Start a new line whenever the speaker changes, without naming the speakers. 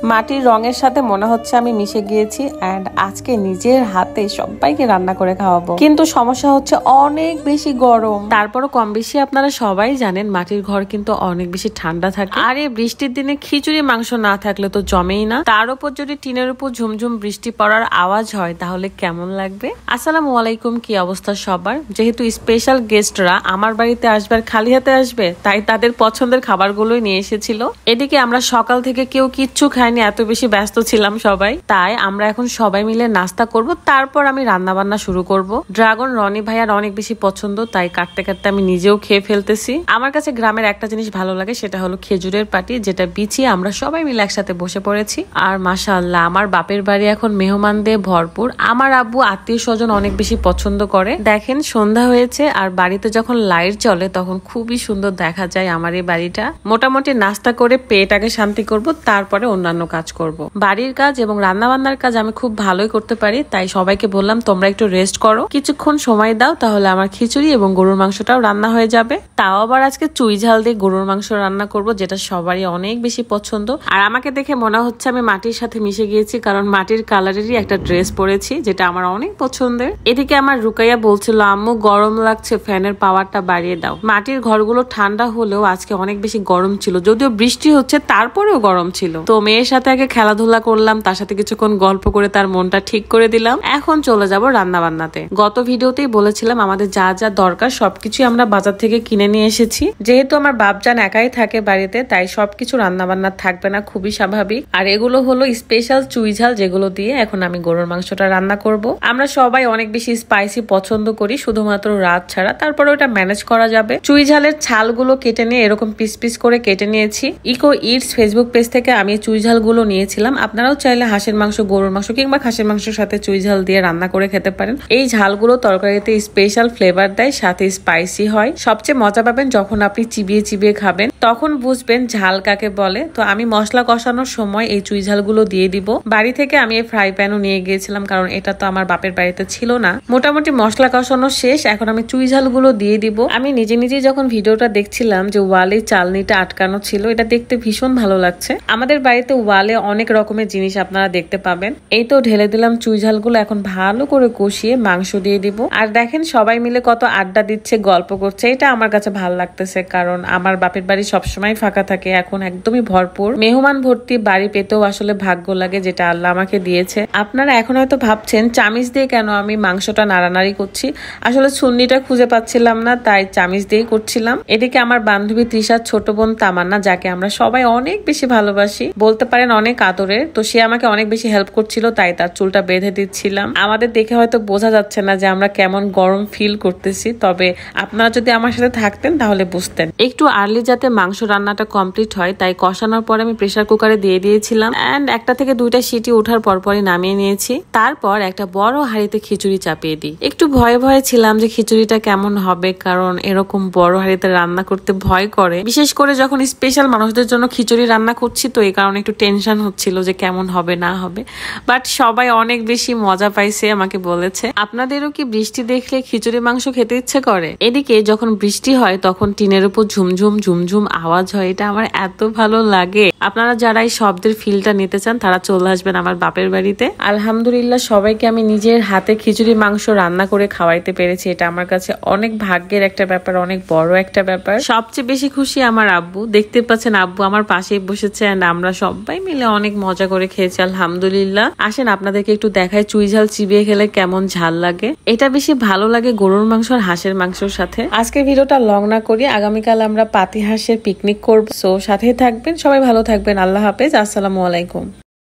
মাটির রঙের সাথে মনে হচ্ছে আমি মিশে গিয়েছি এন্ড আজকে নিজের হাতে সবাইকে রান্না করে খাওয়াবো। কিন্তু সমস্যা হচ্ছে অনেক বেশি গরম। তারপরও কম বেশি আপনারা সবাই জানেন মাটির ঘর কিন্তু অনেক বেশি ঠান্ডা থাকে। আর এই বৃষ্টির দিনে খিচুড়ি মাংস না থাকলে তো জমেই না। তার উপর যদি টিনের উপর ঝুমঝুম বৃষ্টি পড়ার আওয়াজ হয় তাহলে কেমন লাগবে। আসসালামু আলাইকুম, কি অবস্থা সবার। যেহেতু স্পেশাল গেস্টরা আমার বাড়িতে আসবে আর খালি হাতে আসবে, তাই তাদের পছন্দের খাবারগুলোই নিয়ে এসেছিল। এদিকে আমরা সকাল থেকে কেউ কিচ্ছু খাইনি, এত বেশি ব্যস্ত ছিলাম সবাই। তাই আমরা এখন সবাই মিলে নাস্তা করব, তারপর আমি রান্না বান্না শুরু করব। ড্রাগন রনি ভাইয়ার অনেক বেশি পছন্দ, তাই কাটতে কাটতে আমি নিজেও খেয়ে ফেলতেছি। আমার কাছে গ্রামের একটা জিনিস ভালো লাগে, সেটা হলো খেজুরের পাটি, যেটা বিছিয়ে আমরা সবাই মিলে একসাথে বসে পড়েছি। আর মাশাআল্লাহ আমার বাপের বাড়ি এখন মেহমান দিয়ে ভরপুর। আমার আব্বু আত্মীয় স্বজন অনেক বেশি পছন্দ করে। দেখেন সন্ধ্যা হয়েছে আর বাড়িতে যখন লাইট জ্বলে তখন খুবই সুন্দর দেখা যায় আমার এই বাড়িটা। মোটামুটি নাস্তা করে পেট আগে শান্তি করব, তারপরে অন্যান্য কাজ করব। বাড়ির কাজ এবং রান্না বান্নার কাজ আমি খুব ভালোই করতে পারি, তাই সবাইকে বললাম তোমরা একটু রেস্ট করো, কিছুক্ষণ সময় দাও, তাহলে আমার খিচুড়ি এবং গরুর মাংসটাও রান্না হয়ে যাবে। তাও আবার আজকে চুই ঝাল দিয়ে গরুর মাংস রান্না করব, যেটা সবারই অনেক বেশি পছন্দ। আর আমাকে দেখে মনে হচ্ছে আমি মাটির সাথে মিশে গিয়েছি, কারণ মাটির কালারেরই একটা ড্রেস পরেছি, যেটা আমার অনেক পছন্দের। এদিকে আমার রুকাইয়া বলছিল আম্মু গরম লাগছে, ফ্যানের পাওয়ারটা বাড়িয়ে দাও। মাটির ঘরগুলো ঠান্ডা হলেও আজকে অনেক বেশি গরম ছিল, যদিও বৃষ্টি হচ্ছে তারপরেও গরম ছিল। তো মেয়ের সাথে আগে খেলাধুলা করলাম, তার সাথে কিছুক্ষণ গল্প করে তার মনটা ঠিক করে দিলাম। এখন চলে যাব রান্না বান্নাতে। গত ভিডিওতেই বলেছিলাম আমাদের যা যা দরকার সবকিছু আমরা বাজার থেকে কিনে নিয়ে এসেছি। যেহেতু আমার বাপজান একাই থাকে বাড়িতে, তাই সবকিছু রান্না বান্না থাকবে না, খুবই স্বাভাবিক। আর এগুলো হলো স্পেশাল চুই ঝাল, যেগুলো দিয়ে এখন আমি গরুর মাংসটা রান্না করব। আমরা সবাই অনেক বেশি স্পাইসি পছন্দ করি, শুধুমাত্র রাত ছাড়া, তারপরে ওটা ম্যানেজ করা যাবে। চুই ঝালের ছালগুলো কেটে নিয়ে এরকম পিস পিস করে কেটে নিয়েছি। ইকো ইটস ফেসবুক পেজ থেকে আমি চুই ঝালগুলো নিয়েছিলাম। আপনারাও চাইলে হাঁসের মাংস, গরুর মাংস কিংবা খাসির মাংসের সাথে চুই ঝাল দিয়ে রান্না করে খেতে পারেন। এই ঝালগুলো তরকারিতে স্পেশাল ফ্লেভার দেয়, সাথে স্পাইসি হয়। সবচেয়ে মজা পাবেন যখন আপনি চিবিয়ে চিবিয়ে খাবেন, তখন বুঝবেন ঝাল কাকে বলে। তো আমি মশলা কষানোর সময় এই চুই ঝালগুলো দিয়ে দিব। বাড়ি থেকে আমি এই ফ্রাই প্যানও নিয়ে গিয়েছিলাম, কারণ এটা তো আমার বাপের বাড়িতে ছিল না। মোটামুটি মশলা কষানো শেষ, এখন আমি চুই ঝালগুলো দিয়ে দিব। আমি নিজে নিজে যখন ভিডিওটা দেখছিলাম যে ওয়ালে চালনিটা আটকানো ছিল, এটা দেখতে ভীষণ ভালো লাগছে। আমাদের বাড়িতে ওয়ালে অনেক রকমের জিনিস আপনারা দেখতে পাবেন। এই তো ঢেলে দিলাম চুই ঝালগুলো, এখন ভালো করে কষিয়ে মাংস দিয়ে দিব। আর দেখেন সবাই মিলে কত আড্ডা দিচ্ছে, গল্প করছে, এটা আমার কাছে ভালো লাগতেছে, কারণ আমার বাপের বাড়ি সবসময় ফাঁকা থাকে, এখন একদমই ভরপুর। মেহমান ভর্তি বাড়ি পেতেও আসলে ভাগ্য লাগে, যেটা আল্লাহ আমাকে দিয়েছে। আপনারা এখন হয়তো ভাবছেন চামিচ দিয়ে কেন আমি মাংসটা নাড়ানাড়ি করছি। আসলে ছুন্নিটা খুঁজে পাচ্ছিলাম না, তাই চামিচ দিয়েই করছিলাম। এদিকে আমার বান্ধবী তৃষার ছোট বোন তামান্না, যাকে আমরা সবাই অনেক বেশি ভালোবাসি, বলতে পারেন অনেক আদরের, তো সে আমাকে অনেক বেশি হেল্প করছিল, তাই তার চুলটা বেঁধে দিচ্ছিলাম। আমাদের দেখে হয়তো বোঝা যাচ্ছে না যে আমরা কেমন গরম ফিল করতেছি, তবে আপনারা যদি আমার সাথে থাকতেন তাহলে বুঝতেন। একটু আর্লি যাতে মাংস রান্নাটা কমপ্লিট হয়, তাই কষানোর পরে আমি প্রেসার কুকারে দিয়ে দিয়েছিলাম এন্ড একটা থেকে দুইটা সিটি ওঠার পরপরই নামিয়ে নিয়েছি। তারপর একটা বড় হাঁড়িতে খিচুড়ি চাপিয়ে দিই। একটু ভয়ে ভয়ে ছিলাম যে খিচুড়িটা কেমন হবে, কারণ এরকম বড় হাঁড়িতে রান্না করতে ভয় করে, বিশেষ করে যখন স্পেশাল মানুষদের জন্য খিচুড়ি রান্না করছি, তো এই কারণে একটু টেনশন হচ্ছিল যে কেমন হবে না হবে। বাট সবাই অনেক বেশি মজা পাইছে, আমাকে বলেছে। আপনাদেরও কি বৃষ্টি দেখলে খিচুড়ি মাংস খেতে ইচ্ছে করে? এদিকে যখন বৃষ্টি হয় তখন টিনের উপর ঝুমঝুম ঝুমঝুম আওয়াজ হয়, এটা আমার এত ভালো লাগে। আপনারা যারা এই শব্দের ফিলটা নিতে চান তারা চলে আসবেন আমার বাপের বাড়িতে। আলহামদুলিল্লাহ সবাইকে আমি নিজের হাতে খিচুড়ি মাংস রান্না করে খাওয়াইতে পেরেছি, এটা আমার কাছে অনেক ভাগ্যের একটা ব্যাপার, অনেক বড় একটা ব্যাপার। সবচেয়ে বেশি খুশি আমার আব্বু, দেখতে পাচ্ছেন আব্বু আমার পাশেই বসেছে এন্ড আমরা সবাই মিলে অনেক মজা করে খেয়েছি আলহামদুলিল্লাহ। আসেন আপনাদেরকে একটু দেখায় চুই ঝাল চিবিয়ে খেলে কেমন ঝাল লাগে। এটা বেশি ভালো লাগে গরুর মাংস আর হাঁসের মাংসের সাথে। আজকের ভিডিওটা লং না করি, আগামীকাল আমরা পাতি হাঁসের পিকনিক করবো, সো সাথেই থাকবেন। সবাই ভালো থাকবেন, আল্লাহ হাফেজ, আসসালামু আলাইকুম।